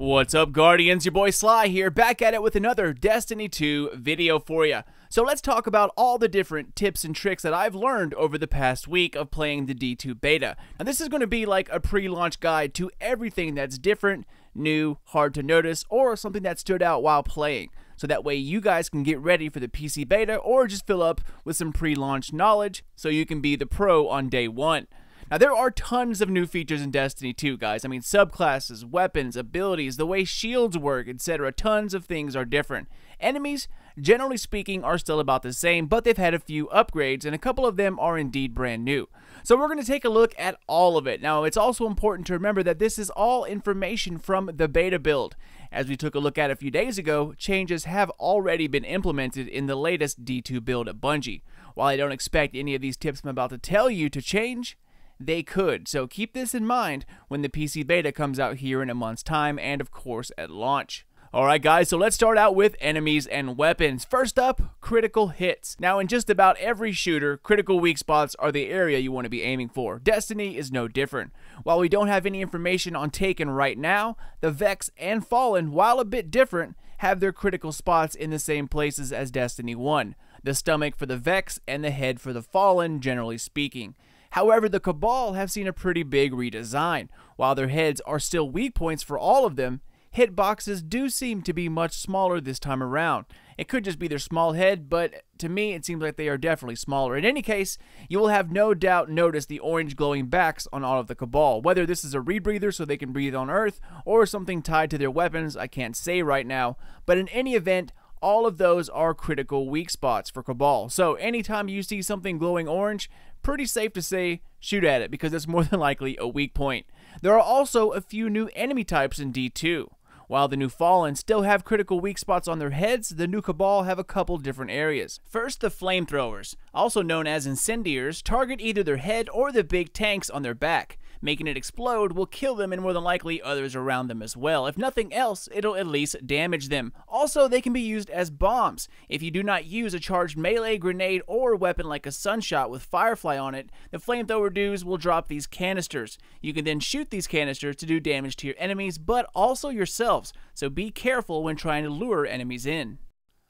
What's up, Guardians? Your boy Sly here, back at it with another Destiny 2 video for you. So let's talk about all the different tips and tricks that I've learned over the past week of playing the D2 beta. Now this is going to be like a pre-launch guide to everything that's different, new, hard to notice, or something that stood out while playing. So that way you guys can get ready for the PC beta or just fill up with some pre-launch knowledge so you can be the pro on day one. Now, there are tons of new features in Destiny 2, guys. I mean, subclasses, weapons, abilities, the way shields work, etc. Tons of things are different. Enemies, generally speaking, are still about the same, but they've had a few upgrades, and a couple of them are indeed brand new. So we're going to take a look at all of it. Now, it's also important to remember that this is all information from the beta build. As we took a look at a few days ago, changes have already been implemented in the latest D2 build at Bungie. While I don't expect any of these tips I'm about to tell you to change, they could, so keep this in mind when the PC beta comes out here in a month's time and of course at launch. Alright guys, so let's start out with enemies and weapons. First up, critical hits. Now in just about every shooter, critical weak spots are the area you want to be aiming for. Destiny is no different. While we don't have any information on Taken right now, the Vex and Fallen, while a bit different, have their critical spots in the same places as Destiny 1. The stomach for the Vex and the head for the Fallen, generally speaking. However, the Cabal have seen a pretty big redesign. While their heads are still weak points for all of them, hitboxes do seem to be much smaller this time around. It could just be their small head, but to me it seems like they are definitely smaller. In any case, you will have no doubt noticed the orange glowing backs on all of the Cabal. Whether this is a rebreather so they can breathe on Earth, or something tied to their weapons, I can't say right now. But in any event, all of those are critical weak spots for Cabal. So anytime you see something glowing orange, pretty safe to say shoot at it because it's more than likely a weak point. There are also a few new enemy types in D2. While the new Fallen still have critical weak spots on their heads, the new Cabal have a couple different areas. First, the flamethrowers, also known as incendiaries, target either their head or the big tanks on their back. Making it explode will kill them and more than likely others around them as well. If nothing else, it'll at least damage them. Also, they can be used as bombs. If you do not use a charged melee, grenade, or weapon like a sunshot with Firefly on it, the flamethrower dudes will drop these canisters. You can then shoot these canisters to do damage to your enemies, but also yourselves, so be careful when trying to lure enemies in.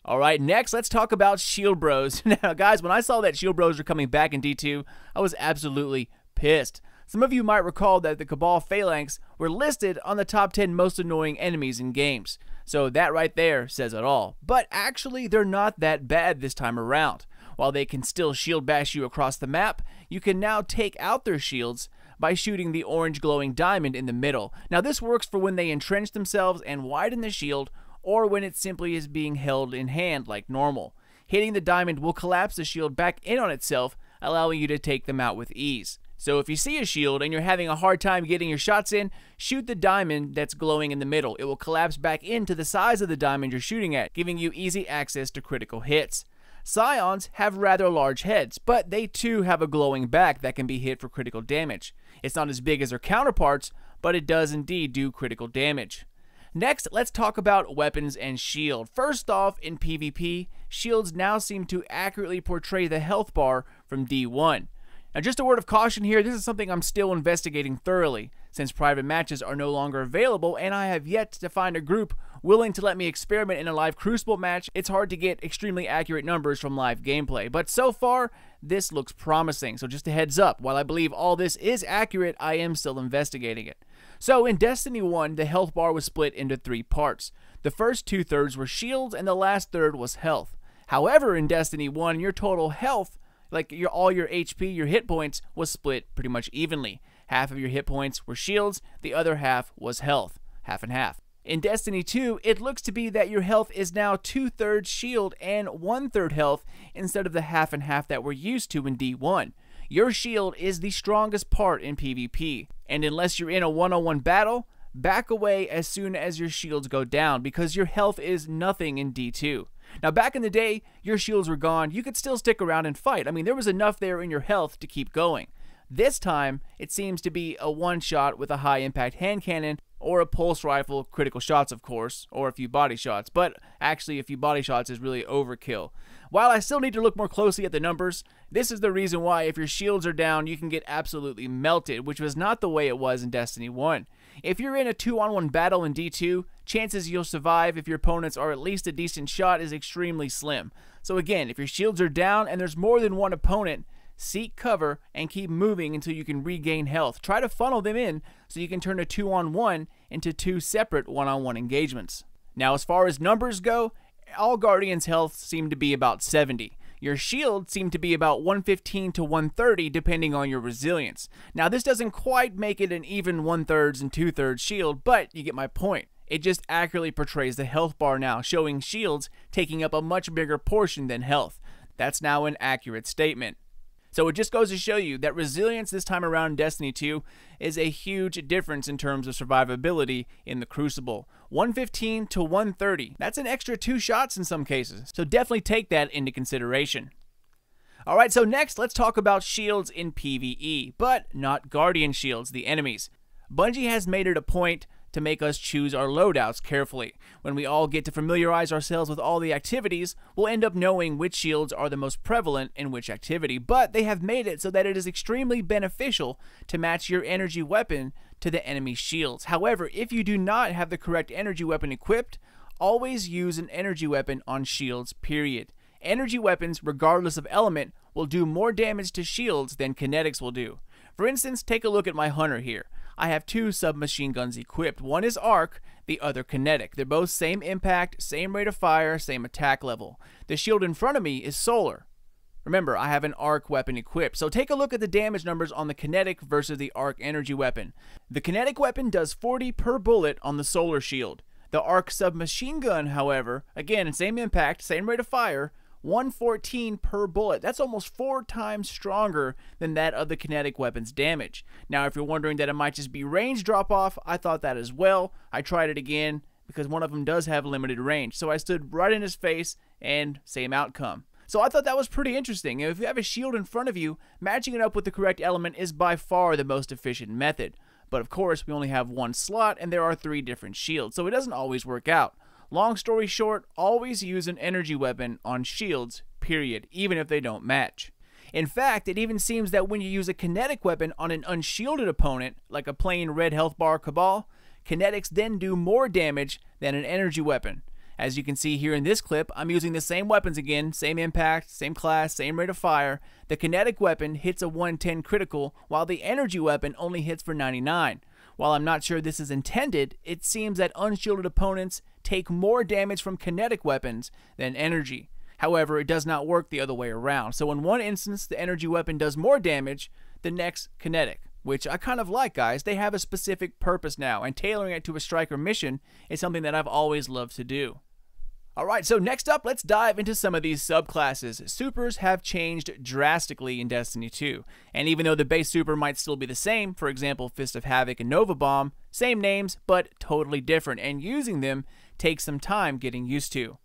Alright, next let's talk about Shield Bros. Now guys, when I saw that Shield Bros are coming back in D2, I was absolutely pissed. Some of you might recall that the Cabal Phalanx were listed on the top 10 most annoying enemies in games. So that right there says it all. But actually, they're not that bad this time around. While they can still shield bash you across the map, you can now take out their shields by shooting the orange glowing diamond in the middle. Now this works for when they entrench themselves and widen the shield, or when it simply is being held in hand like normal. Hitting the diamond will collapse the shield back in on itself, allowing you to take them out with ease. So if you see a shield and you're having a hard time getting your shots in, shoot the diamond that's glowing in the middle. It will collapse back into the size of the diamond you're shooting at, giving you easy access to critical hits. Scions have rather large heads, but they too have a glowing back that can be hit for critical damage. It's not as big as their counterparts, but it does indeed do critical damage. Next, let's talk about weapons and shield. First off, in PvP, shields now seem to accurately portray the health bar from D1. Now just a word of caution here, this is something I'm still investigating thoroughly, since private matches are no longer available and I have yet to find a group willing to let me experiment in a live Crucible match. It's hard to get extremely accurate numbers from live gameplay, but so far, this looks promising, so just a heads up, while I believe all this is accurate, I am still investigating it. So in Destiny 1, the health bar was split into 3 parts. The first 2/3 were shields and the last third was health. However, in Destiny 1, your total health, like all your HP, your hit points, was split pretty much evenly. Half of your hit points were shields, the other half was health, half and half. In Destiny 2, it looks to be that your health is now 2/3 shield and 1/3 health instead of the half and half that we're used to in D1. Your shield is the strongest part in PvP, and unless you're in a one-on-one battle, back away as soon as your shields go down because your health is nothing in D2. Now back in the day, your shields were gone, you could still stick around and fight. I mean, there was enough there in your health to keep going. This time, it seems to be a one-shot with a high-impact hand cannon or a pulse rifle, critical shots of course, or a few body shots, but actually a few body shots is really overkill. While I still need to look more closely at the numbers, this is the reason why if your shields are down, you can get absolutely melted, which was not the way it was in Destiny 1. If you're in a 2-on-1 battle in D2, chances you'll survive if your opponents are at least a decent shot is extremely slim. So again, if your shields are down and there's more than one opponent, seek cover and keep moving until you can regain health. Try to funnel them in so you can turn a 2-on-1 into 2 separate 1-on-1 engagements. Now as far as numbers go, all Guardians' health seem to be about 70. Your shield seemed to be about 115 to 130 depending on your resilience. Now this doesn't quite make it an even 1/3 and 2/3 shield, but you get my point. It just accurately portrays the health bar now, showing shields taking up a much bigger portion than health. That's now an accurate statement. So it just goes to show you that resilience this time around in Destiny 2 is a huge difference in terms of survivability in the Crucible. 115 to 130, that's an extra 2 shots in some cases, so definitely take that into consideration. Alright, so next let's talk about shields in PvE, but not Guardian shields, the enemies. Bungie has made it a point to make us choose our loadouts carefully. When we all get to familiarize ourselves with all the activities, we'll end up knowing which shields are the most prevalent in which activity, but they have made it so that it is extremely beneficial to match your energy weapon to the enemy shields. However, if you do not have the correct energy weapon equipped, always use an energy weapon on shields, period. Energy weapons, regardless of element, will do more damage to shields than kinetics will do. For instance, take a look at my hunter here. I have 2 submachine guns equipped. One is arc, the other kinetic. They're both same impact, same rate of fire, same attack level. The shield in front of me is solar. Remember, I have an arc weapon equipped. So take a look at the damage numbers on the kinetic versus the arc energy weapon. The kinetic weapon does 40 per bullet on the solar shield. The arc submachine gun, however, again, same impact, same rate of fire, 114 per bullet. That's almost 4 times stronger than that of the kinetic weapon's damage. Now, if you're wondering that it might just be range drop off, I thought that as well. I tried it again because one of them does have limited range. So I stood right in his face and same outcome. So I thought that was pretty interesting. If you have a shield in front of you, matching it up with the correct element is by far the most efficient method. But of course, we only have 1 slot and there are 3 different shields, so it doesn't always work out. Long story short, always use an energy weapon on shields, period, even if they don't match. In fact, it even seems that when you use a kinetic weapon on an unshielded opponent, like a plain red health bar Cabal, kinetics then do more damage than an energy weapon. As you can see here in this clip, I'm using the same weapons again, same impact, same class, same rate of fire. The kinetic weapon hits a 110 critical, while the energy weapon only hits for 99. While I'm not sure this is intended, it seems that unshielded opponents take more damage from kinetic weapons than energy. However, it does not work the other way around. So in one instance, the energy weapon does more damage, the next kinetic, which I kind of like, guys. They have a specific purpose now, and tailoring it to a striker mission is something that I've always loved to do. Alright, so next up, let's dive into some of these subclasses. Supers have changed drastically in Destiny 2, and even though the base super might still be the same, for example, Fist of Havoc and Nova Bomb, same names, but totally different, and using them takes some time getting used to.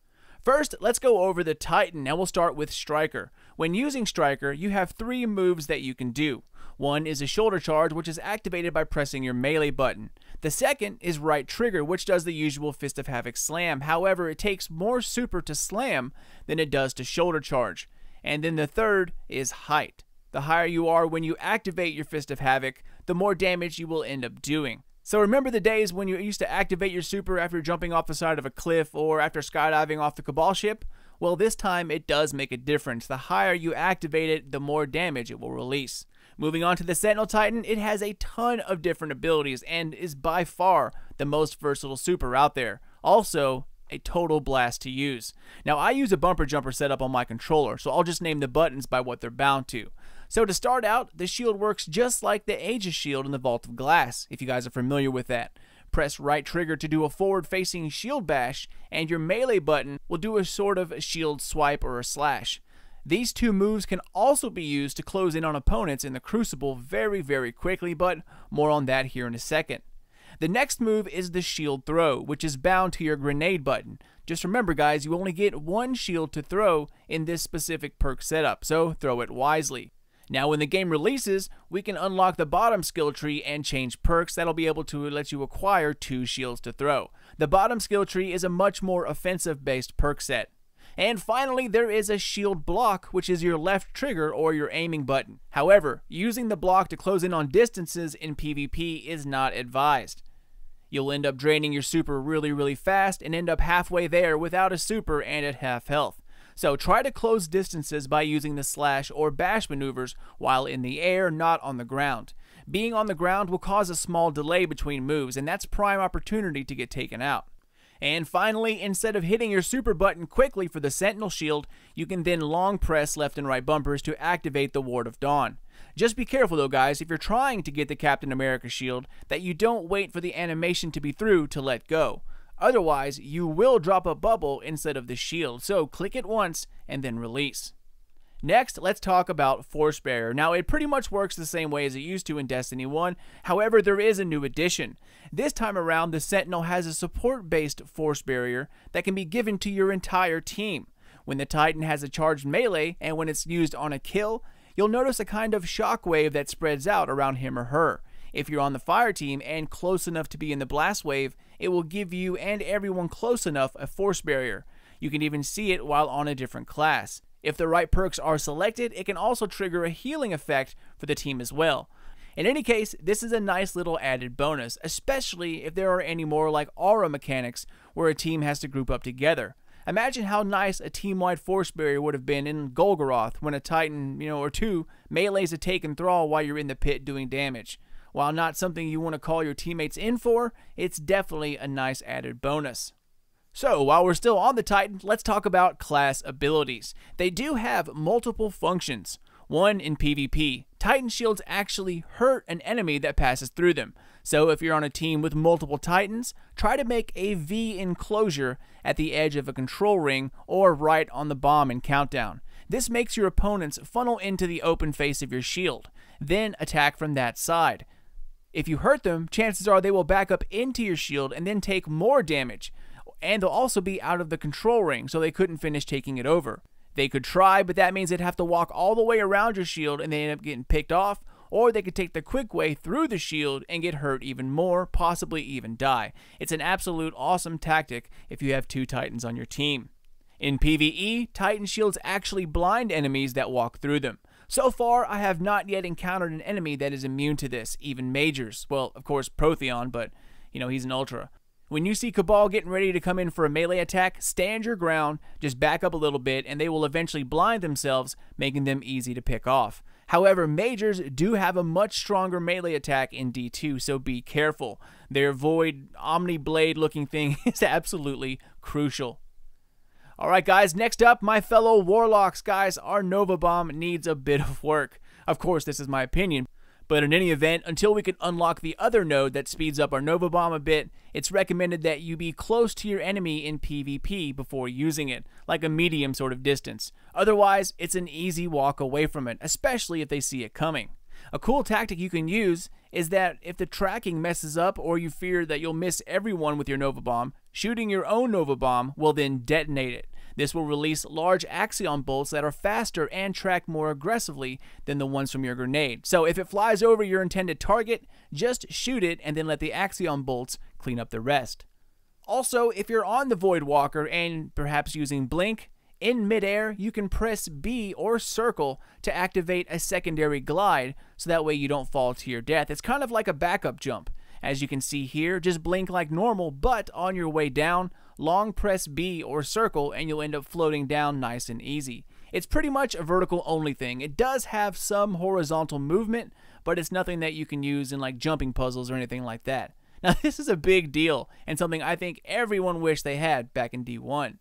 First, let's go over the Titan, and we'll start with Striker. When using Striker, you have 3 moves that you can do. One is a shoulder charge, which is activated by pressing your melee button. The second is right trigger, which does the usual Fist of Havoc slam. However, it takes more super to slam than it does to shoulder charge. And then the third is height. The higher you are when you activate your Fist of Havoc, the more damage you will end up doing. So remember the days when you used to activate your super after jumping off the side of a cliff or after skydiving off the Cabal ship? Well, this time it does make a difference. The higher you activate it, the more damage it will release. Moving on to the Sentinel Titan, it has a ton of different abilities and is by far the most versatile super out there. Also, a total blast to use. Now, I use a bumper jumper setup on my controller, so I'll just name the buttons by what they're bound to. So to start out, the shield works just like the Aegis shield in the Vault of Glass, if you guys are familiar with that. Press right trigger to do a forward-facing shield bash, and your melee button will do a sort of shield swipe or a slash. These 2 moves can also be used to close in on opponents in the Crucible very, very quickly, but more on that here in a second. The next move is the shield throw, which is bound to your grenade button. Just remember, guys, you only get 1 shield to throw in this specific perk setup, so throw it wisely. Now when the game releases, we can unlock the bottom skill tree and change perks that'll be able to let you acquire 2 shields to throw. The bottom skill tree is a much more offensive based perk set. And finally, there is a shield block, which is your left trigger or your aiming button. However, using the block to close in on distances in PvP is not advised. You'll end up draining your super really fast and end up halfway there without a super and at half health. So try to close distances by using the slash or bash maneuvers while in the air, not on the ground. Being on the ground will cause a small delay between moves, and that's prime opportunity to get taken out. And finally, instead of hitting your super button quickly for the Sentinel shield, you can then long press left and right bumpers to activate the Ward of Dawn. Just be careful though guys, if you're trying to get the Captain America shield, that you don't wait for the animation to be through to let go. Otherwise, you will drop a bubble instead of the shield, so click it once and then release. Next, let's talk about Force Barrier. Now, it pretty much works the same way as it used to in Destiny 1, however, there is a new addition. This time around, the Sentinel has a support-based Force Barrier that can be given to your entire team. When the Titan has a charged melee, and when it's used on a kill, you'll notice a kind of shockwave that spreads out around him or her. If you're on the fire team and close enough to be in the blast wave, it will give you and everyone close enough a force barrier. You can even see it while on a different class. If the right perks are selected, it can also trigger a healing effect for the team as well. In any case, this is a nice little added bonus, especially if there are any more like aura mechanics where a team has to group up together. Imagine how nice a team-wide force barrier would have been in Golgoroth when a Titan, or two, melees a taken thrall while you're in the pit doing damage. While not something you want to call your teammates in for, it's definitely a nice added bonus. So, while we're still on the Titan, let's talk about class abilities. They do have multiple functions. One, in PvP, Titan shields actually hurt an enemy that passes through them. So if you're on a team with multiple Titans, try to make a V enclosure at the edge of a control ring or right on the bomb in countdown. This makes your opponents funnel into the open face of your shield, then attack from that side. If you hurt them, chances are they will back up into your shield and then take more damage. And they'll also be out of the control ring, so they couldn't finish taking it over. They could try, but that means they'd have to walk all the way around your shield and they end up getting picked off, or they could take the quick way through the shield and get hurt even more, possibly even die. It's an absolute awesome tactic if you have 2 Titans on your team. In PvE, Titan shields actually blind enemies that walk through them. So far, I have not yet encountered an enemy that is immune to this, even Majors. Well, of course, Protheon, but, he's an Ultra. When you see Cabal getting ready to come in for a melee attack, stand your ground, just back up a little bit, and they will eventually blind themselves, making them easy to pick off. However, Majors do have a much stronger melee attack in D2, so be careful. Their Void Omni-Blade looking thing is absolutely crucial. Alright guys, next up, my fellow Warlocks. Guys, our Nova Bomb needs a bit of work. Of course, this is my opinion. But in any event, until we can unlock the other node that speeds up our Nova Bomb a bit, it's recommended that you be close to your enemy in PvP before using it, like a medium sort of distance. Otherwise, it's an easy walk away from it, especially if they see it coming. A cool tactic you can use is that if the tracking messes up or you fear that you'll miss everyone with your Nova Bomb, shooting your own Nova Bomb will then detonate it. This will release large Axion bolts that are faster and track more aggressively than the ones from your grenade. So if it flies over your intended target, just shoot it and then let the Axion bolts clean up the rest. Also, if you're on the Void Walker and perhaps using Blink, in midair, you can press B or circle to activate a secondary glide, so that way you don't fall to your death. It's kind of like a backup jump. As you can see here, just blink like normal, but on your way down, long press B or circle and you'll end up floating down nice and easy. It's pretty much a vertical only thing. It does have some horizontal movement, but it's nothing that you can use in like jumping puzzles or anything like that. Now this is a big deal, and something I think everyone wished they had back in D1.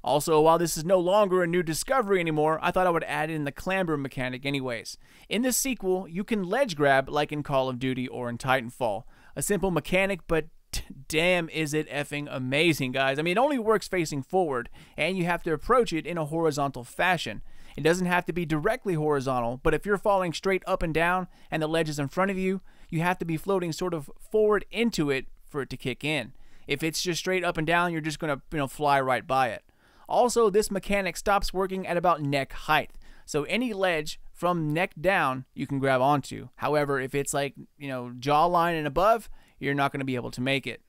Also, while this is no longer a new discovery anymore, I thought I would add in the clamber mechanic anyways. In this sequel, you can ledge grab like in Call of Duty or in Titanfall. A simple mechanic, but damn is it effing amazing, guys. I mean, it only works facing forward, and you have to approach it in a horizontal fashion. It doesn't have to be directly horizontal, but if you're falling straight up and down and the ledge is in front of you, you have to be floating sort of forward into it for it to kick in. If it's just straight up and down, you're just going to, fly right by it. Also, this mechanic stops working at about neck height, so any ledge from neck down, you can grab onto. However, if it's like, jawline and above, you're not going to be able to make it.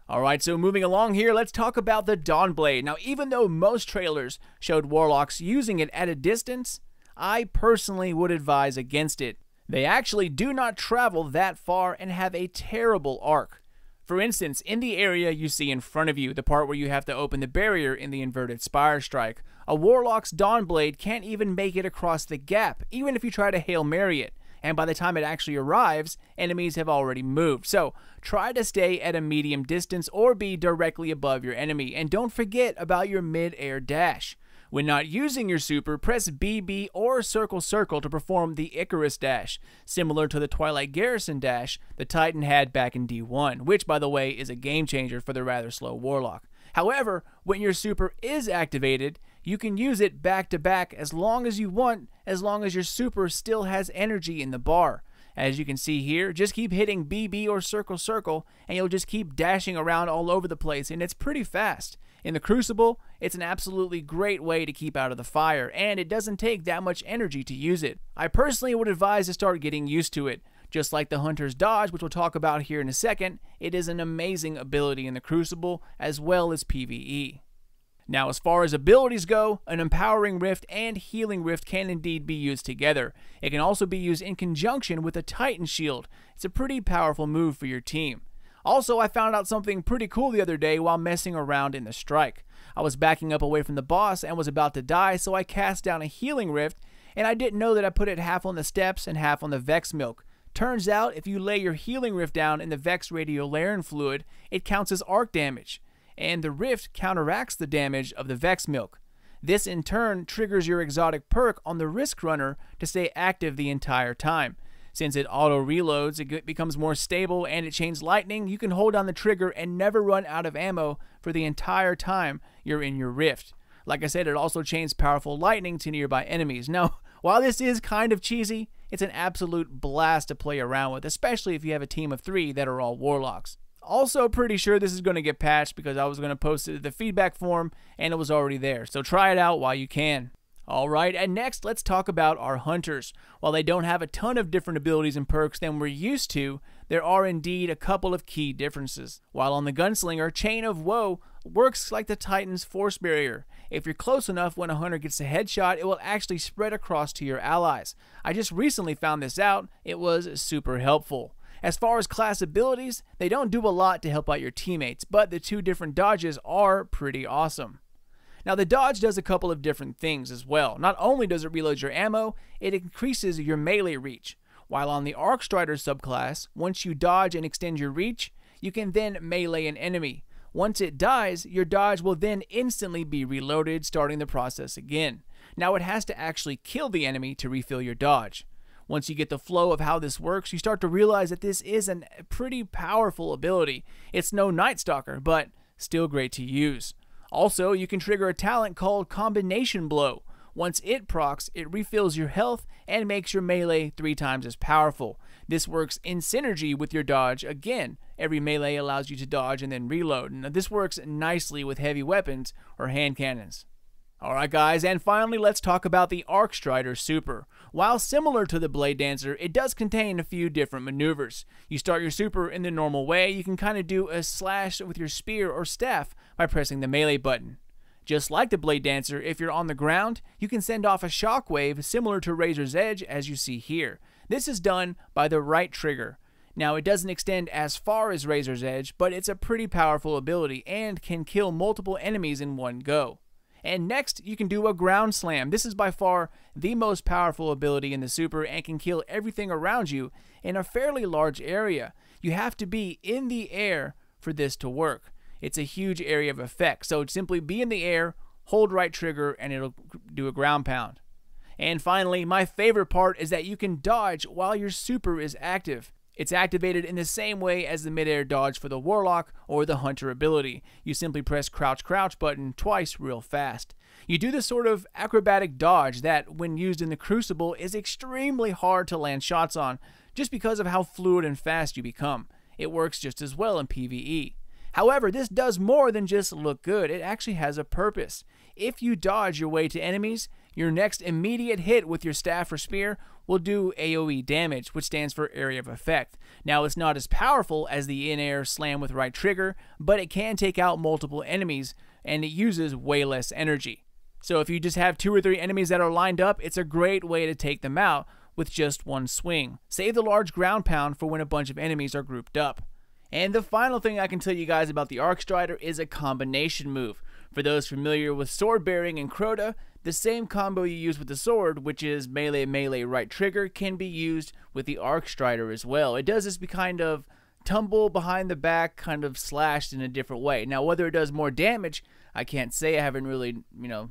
Alright, so moving along here, let's talk about the Dawnblade. Now, even though most trailers showed warlocks using it at a distance, I personally would advise against it. They actually do not travel that far and have a terrible arc. For instance, in the area you see in front of you, the part where you have to open the barrier in the inverted Spire Strike, a Warlock's Dawnblade can't even make it across the gap, even if you try to Hail Mary it. And by the time it actually arrives, enemies have already moved. So try to stay at a medium distance or be directly above your enemy. And don't forget about your mid-air dash. When not using your super, press BB or circle circle to perform the Icarus dash, similar to the Twilight Garrison dash the Titan had back in D1, which by the way is a game changer for the rather slow Warlock. However, when your super is activated, you can use it back to back as long as you want, as long as your super still has energy in the bar. As you can see here, just keep hitting BB or circle circle and you'll just keep dashing around all over the place, and it's pretty fast. In the Crucible, it's an absolutely great way to keep out of the fire, and it doesn't take that much energy to use it. I personally would advise to start getting used to it. Just like the Hunter's Dodge, which we'll talk about here in a second, it is an amazing ability in the Crucible as well as PvE. Now, as far as abilities go, an Empowering Rift and Healing Rift can indeed be used together. It can also be used in conjunction with a Titan Shield. It's a pretty powerful move for your team. Also, I found out something pretty cool the other day while messing around in the strike. I was backing up away from the boss and was about to die, so I cast down a Healing Rift, and I didn't know that I put it half on the steps and half on the Vex Milk. Turns out, if you lay your Healing Rift down in the Vex Radiolarian fluid, it counts as arc damage, and the Rift counteracts the damage of the Vex Milk. This in turn triggers your exotic perk on the Risk Runner to stay active the entire time. Since it auto-reloads, it becomes more stable, and it chains lightning, you can hold down the trigger and never run out of ammo for the entire time you're in your Rift. Like I said, it also chains powerful lightning to nearby enemies. Now, while this is kind of cheesy, it's an absolute blast to play around with, especially if you have a team of 3 that are all Warlocks. Also pretty sure this is going to get patched because I was going to post it in the feedback form and it was already there, so try it out while you can. Alright, and next let's talk about our Hunters. While they don't have a ton of different abilities and perks than we're used to, there are indeed a couple of key differences. While on the Gunslinger, Chain of Woe works like the Titan's Force Barrier. If you're close enough when a Hunter gets a headshot, it will actually spread across to your allies. I just recently found this out. It was super helpful. As far as class abilities, they don't do a lot to help out your teammates, but the 2 different dodges are pretty awesome. Now, the dodge does a couple of different things as well. Not only does it reload your ammo, it increases your melee reach. While on the Ark Strider subclass, once you dodge and extend your reach, you can then melee an enemy. Once it dies, your dodge will then instantly be reloaded, starting the process again. Now, it has to actually kill the enemy to refill your dodge. Once you get the flow of how this works, you start to realize that this is a pretty powerful ability. It's no Night Stalker, but still great to use. Also, you can trigger a talent called Combination Blow. Once it procs, it refills your health and makes your melee 3 times as powerful. This works in synergy with your dodge. Again, every melee allows you to dodge and then reload. Now, this works nicely with heavy weapons or hand cannons. Alright guys, and finally let's talk about the Ark Strider Super. While similar to the Blade Dancer, it does contain a few different maneuvers. You start your super in the normal way. You can kind of do a slash with your spear or staff by pressing the melee button. Just like the Blade Dancer, if you're on the ground, you can send off a shockwave similar to Razor's Edge as you see here. This is done by the right trigger. Now, it doesn't extend as far as Razor's Edge, but it's a pretty powerful ability and can kill multiple enemies in one go. And next, you can do a ground slam. This is by far the most powerful ability in the super and can kill everything around you in a fairly large area. You have to be in the air for this to work. It's a huge area of effect, so simply be in the air, hold right trigger, and it'll do a ground pound. And finally, my favorite part is that you can dodge while your super is active. It's activated in the same way as the mid-air dodge for the Warlock or the Hunter ability. You simply press crouch button twice real fast. You do this sort of acrobatic dodge that, when used in the Crucible, is extremely hard to land shots on just because of how fluid and fast you become. It works just as well in PvE. However, this does more than just look good. It actually has a purpose. If you dodge your way to enemies, your next immediate hit with your staff or spear will do AoE damage, which stands for area of effect. Now, it's not as powerful as the in-air slam with right trigger, but it can take out multiple enemies, and it uses way less energy. So if you just have 2 or 3 enemies that are lined up, it's a great way to take them out with just one swing. Save the large ground pound for when a bunch of enemies are grouped up. And the final thing I can tell you guys about the Ark Strider is a combination move. For those familiar with sword bearing and Crota, the same combo you use with the sword, which is melee right trigger, can be used with the Ark Strider as well. It does this kind of tumble behind the back, kind of slashed in a different way. Now, whether it does more damage, I can't say. I haven't really,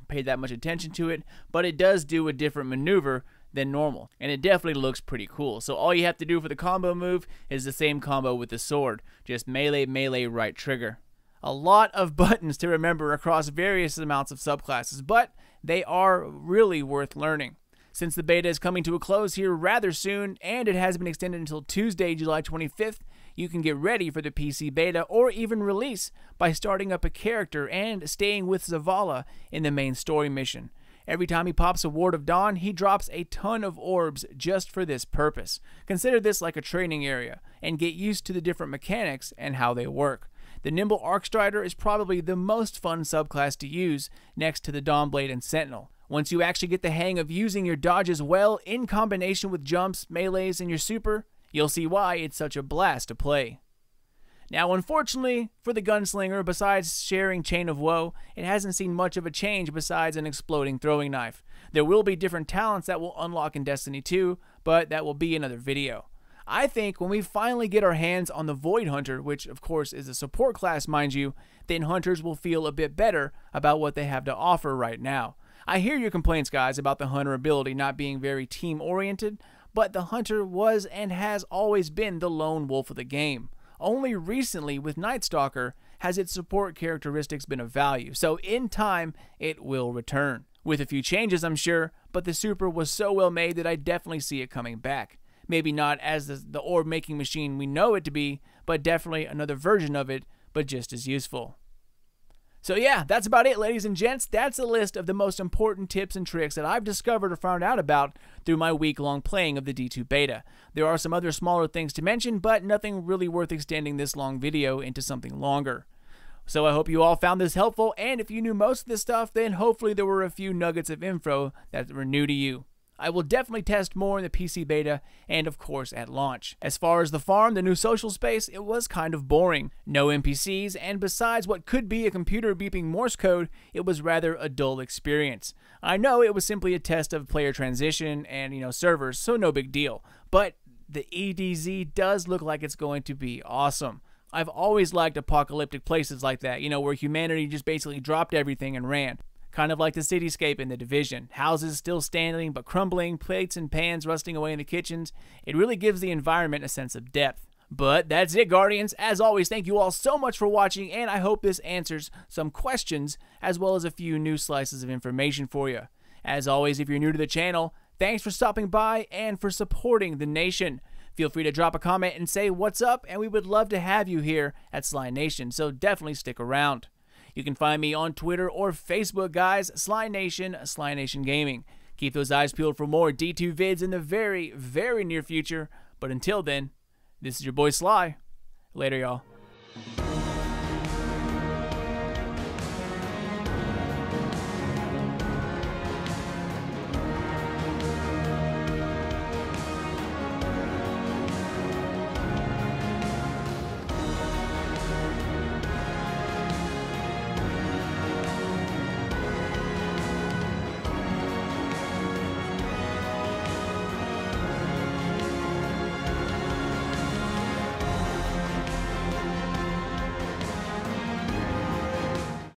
paid that much attention to it, but it does do a different maneuver than normal, and it definitely looks pretty cool. So all you have to do for the combo move is the same combo with the sword, just melee right trigger. A lot of buttons to remember across various amounts of subclasses, but they are really worth learning. Since the beta is coming to a close here rather soon, and it has been extended until Tuesday, July 25th, you can get ready for the PC beta or even release by starting up a character and staying with Zavala in the main story mission. Every time he pops a Ward of Dawn, he drops a ton of orbs just for this purpose. Consider this like a training area, and get used to the different mechanics and how they work. The Nimble Ark Strider is probably the most fun subclass to use next to the Dawnblade and Sentinel. Once you actually get the hang of using your dodges well in combination with jumps, melees, and your super, you'll see why it's such a blast to play. Now, unfortunately for the gunslinger, besides sharing Chain of Woe, it hasn't seen much of a change besides an exploding throwing knife. There will be different talents that will unlock in Destiny 2, but that will be another video. I think when we finally get our hands on the Void Hunter, which of course is a support class, mind you, then hunters will feel a bit better about what they have to offer right now. I hear your complaints, guys, about the hunter ability not being very team-oriented, but the hunter was and has always been the lone wolf of the game. Only recently, with Night Stalker, has its support characteristics been of value, so in time, it will return. With a few changes, I'm sure, but the super was so well made that I definitely see it coming back. Maybe not as the orb-making machine we know it to be, but definitely another version of it, but just as useful. So yeah, that's about it, ladies and gents. That's a list of the most important tips and tricks that I've discovered or found out about through my week-long playing of the D2 beta. There are some other smaller things to mention, but nothing really worth extending this long video into something longer. So I hope you all found this helpful, and if you knew most of this stuff, then hopefully there were a few nuggets of info that were new to you. I will definitely test more in the PC beta and of course at launch. As far as the farm, the new social space, it was kind of boring. No NPCs, and besides what could be a computer beeping Morse code, it was rather a dull experience. I know it was simply a test of player transition and servers, so no big deal. But the EDZ does look like it's going to be awesome. I've always liked apocalyptic places like that, where humanity just basically dropped everything and ran. Kind of like the cityscape in The Division. Houses still standing but crumbling, plates and pans rusting away in the kitchens. It really gives the environment a sense of depth. But that's it, Guardians. As always, thank you all so much for watching, and I hope this answers some questions as well as a few new slices of information for you. As always, if you're new to the channel, thanks for stopping by and for supporting the nation. Feel free to drop a comment and say what's up, and we would love to have you here at Sly Nation, so definitely stick around. You can find me on Twitter or Facebook, guys. Sly Nation Gaming. Keep those eyes peeled for more D2 vids in the very, very near future. But until then, this is your boy Sly. Later, y'all.